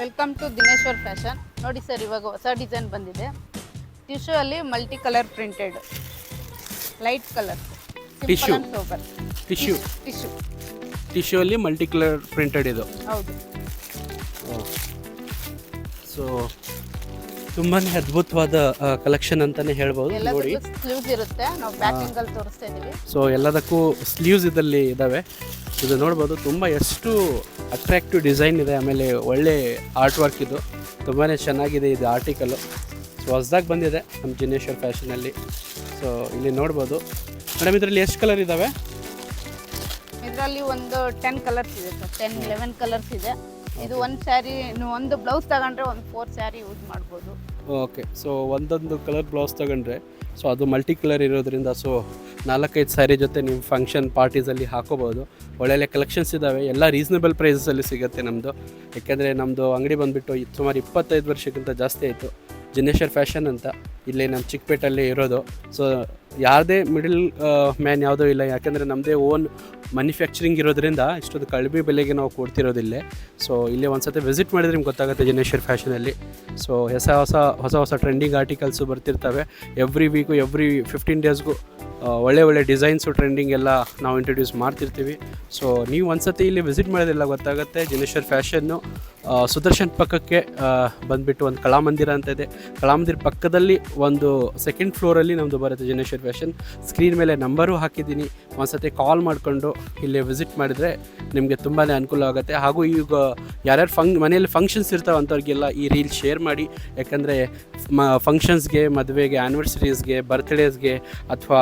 Welcome to Dineshwar fashion. ನೋಡಿ sir, ಇವಾಗ ಹೊಸ ಡಿಸೈನ್ ಬಂದಿದೆ. ಟಿಶ್ಯೂ ಅಲ್ಲಿ multi colour printed, light colour, tissue sober. Tissue tissue tissue ಅಲ್ಲಿ ಮಲ್ಟಿ ಕಲರ್ ಪ್ರಿಂಟೆಡ್ ಇದು. ಹೌದು. ಸೊ ತುಂಬಾ ಅದ್ಭುತವಾದ ಕಲೆಕ್ಷನ್ ಅಂತಲೇ ಹೇಳ್ಬೋದು. ನೋಡಿ, ಎಲ್ಲದಕ್ಕೂ ಸ್ಲೀವ್ಸ್ ಇರುತ್ತೆ. ನಾವು ಪ್ಯಾಕಿಂಗ್ ಅಲ್ಲಿ ತೋರಿಸ್ತಾ ಇದೀವಿ. ಸೊ ಎಲ್ಲದಕ್ಕೂ ಸ್ಲೀವ್ಸ್ ಇದರಲ್ಲಿ ಇದ್ದಾವೆ. ಇದು ನೋಡ್ಬೋದು, ತುಂಬ ಎಷ್ಟು ಅಟ್ರಾಕ್ಟಿವ್ ಡಿಸೈನ್ ಇದೆ. ಆಮೇಲೆ ಒಳ್ಳೆ ಆರ್ಟ್ ವರ್ಕ್ ಇದು, ತುಂಬಾ ಚೆನ್ನಾಗಿದೆ ಇದು ಆರ್ಟಿಕಲು. ಸೊ ಹೊಸ್ದಾಗಿ ಬಂದಿದೆ ನಮ್ಮ ದಿನೇಶ್ವರ್ ಫ್ಯಾಷನಲ್ಲಿ. ಸೊ ಇಲ್ಲಿ ನೋಡ್ಬೋದು ಮೇಡಮ್, ಇದರಲ್ಲಿ ಎಷ್ಟು ಕಲರ್ ಇದ್ದಾವೆ? ಇದರಲ್ಲಿ ಒಂದು 10 ಕಲರ್ಸ್ ಇದೆ ಸರ್. 10-11 ಕಲರ್ಸ್ ಇದೆ. ಇದು ಒಂದು ಸ್ಯಾರಿ, ನೀವು ಒಂದು ಬ್ಲೌಸ್ ತಗೊಂಡ್ರೆ ಒಂದು 4 ಸ್ಯಾರಿ ಯೂಸ್ ಮಾಡ್ಬೋದು. ಓಕೆ. ಸೊ ಒಂದೊಂದು ಕಲರ್ ಬ್ಲೌಸ್ ತಗೊಂಡ್ರೆ, ಸೊ ಅದು ಮಲ್ಟಿ ಕಲರ್ ಇರೋದ್ರಿಂದ ಸೊ 4-5 ಸ್ಯಾರಿ ಜೊತೆ ನೀವು ಫಂಕ್ಷನ್ ಪಾರ್ಟೀಸಲ್ಲಿ ಹಾಕೋಬೋದು. ಒಳ್ಳೊಳ್ಳೆ ಕಲೆಕ್ಷನ್ಸ್ ಇದ್ದಾವೆ. ಎಲ್ಲ ರೀಸನೇಬಲ್ ಪ್ರೈಸಲ್ಲಿ ಸಿಗುತ್ತೆ ನಮ್ಮದು. ಯಾಕೆಂದರೆ ನಮ್ಮದು ಅಂಗಡಿ ಬಂದುಬಿಟ್ಟು ಸುಮಾರು 25 ವರ್ಷಕ್ಕಿಂತ ಜಾಸ್ತಿ ಆಯಿತು. ದಿನೇಶ್ವರ್ ಫ್ಯಾಷನ್ ಅಂತ ಇಲ್ಲಿ ನಮ್ಮ ಚಿಕ್ಕಪೇಟಲ್ಲಿ ಇರೋದು. ಸೊ ಯಾವುದೇ ಮಿಡಲ್ ಮ್ಯಾನ್ ಯಾವುದೂ ಇಲ್ಲ, ಯಾಕೆಂದರೆ ನಮ್ಮದೇ ಓನ್ ಮ್ಯಾನುಫ್ಯಾಕ್ಚರಿಂಗ್ ಇರೋದ್ರಿಂದ ಇಷ್ಟೊಂದು ಕಡಿಮೆ ಬೆಲೆಗೆ ನಾವು ಕೊಡ್ತಿರೋದಿಲ್ಲೇ. ಸೊ ಇಲ್ಲಿ ಒಂದು ಸತಿ ವಿಸಿಟ್ ಮಾಡಿದ್ರೆ ನಿಮ್ಗೆ ಗೊತ್ತಾಗುತ್ತೆ ದಿನೇಶ್ವರ್ ಫ್ಯಾಷನಲ್ಲಿ. ಸೊ ಹೊಸ ಟ್ರೆಂಡಿಂಗ್ ಆರ್ಟಿಕಲ್ಸು ಬರ್ತಿರ್ತವೆ. ಎವ್ರಿ ವೀಕು, ಎವ್ರಿ 15 ಡೇಸ್ಗೂ ಒಳ್ಳೆ ಡಿಸೈನ್ಸು ಟ್ರೆಂಡಿಂಗ್ ಎಲ್ಲ ನಾವು ಇಂಟ್ರೊಡ್ಯೂಸ್ ಮಾಡ್ತಿರ್ತೀವಿ. ಸೊ ನೀವು ಒಂದು ಸತಿ ಇಲ್ಲಿ ವಿಸಿಟ್ ಮಾಡೋದಿಲ್ಲ ಗೊತ್ತಾಗುತ್ತೆ. ದಿನೇಶ್ವರ್ ಫ್ಯಾಷನ್ನು ಸುದರ್ಶನ್ ಪಕ್ಕಕ್ಕೆ ಬಂದುಬಿಟ್ಟು ಒಂದು ಕಲಾಮಂದಿರ ಅಂತ ಇದೆ. ಕಲಾಮಂದಿರ ಪಕ್ಕದಲ್ಲಿ ಒಂದು ಸೆಕೆಂಡ್ ಫ್ಲೋರಲ್ಲಿ ನಮ್ಮದು ಬರುತ್ತೆ ದಿನೇಶ್ವರ್ ಫ್ಯಾಷನ್. ಸ್ಕ್ರೀನ್ ಮೇಲೆ ನಂಬರು ಹಾಕಿದ್ದೀನಿ. ಒಂದು ಸತಿ ಕಾಲ್ ಮಾಡಿಕೊಂಡು ಇಲ್ಲಿ ವಿಸಿಟ್ ಮಾಡಿದರೆ ನಿಮಗೆ ತುಂಬಾ ಅನುಕೂಲ ಆಗುತ್ತೆ. ಹಾಗೂ ಈಗ ಯಾರ್ಯಾರು ಮನೆಯಲ್ಲಿ ಫಂಕ್ಷನ್ಸ್ ಇರ್ತಾವೆ ಅಂಥವ್ರಿಗೆಲ್ಲ ಈ ರೀಲ್ ಶೇರ್ ಮಾಡಿ. ಯಾಕಂದರೆ ಫಂಕ್ಷನ್ಸ್ಗೆ, ಮದುವೆಗೆ, ಆ್ಯನಿವರ್ಸರೀಸ್ಗೆ, ಬರ್ತ್ಡೇಸ್ಗೆ ಅಥವಾ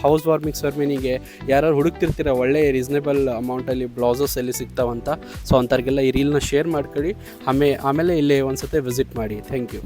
ಹೌಸ್ ವಾರ್ಮಿಂಗ್ ಸೆರೆಮನಿಗೆ ಯಾರು ಹುಡುಕ್ತಿರ್ತೀರ ಒಳ್ಳೆ ರೀಸನೇಬಲ್ ಅಮೌಂಟಲ್ಲಿ ಬ್ಲೌಸಸ್ ಎಲ್ಲಿ ಸಿಗ್ತಾವಂತ, ಸೊ ಅಂಥವ್ರಿಗೆಲ್ಲ ಈ ರೀಲ್ನ ಶೇರ್ ಮಾಡ್ಕೊಳ್ಳಿ. ಆಮೇಲೆ ಇಲ್ಲಿ ಒಂದು ಸತಿ ವಿಸಿಟ್ ಮಾಡಿ. Thank you.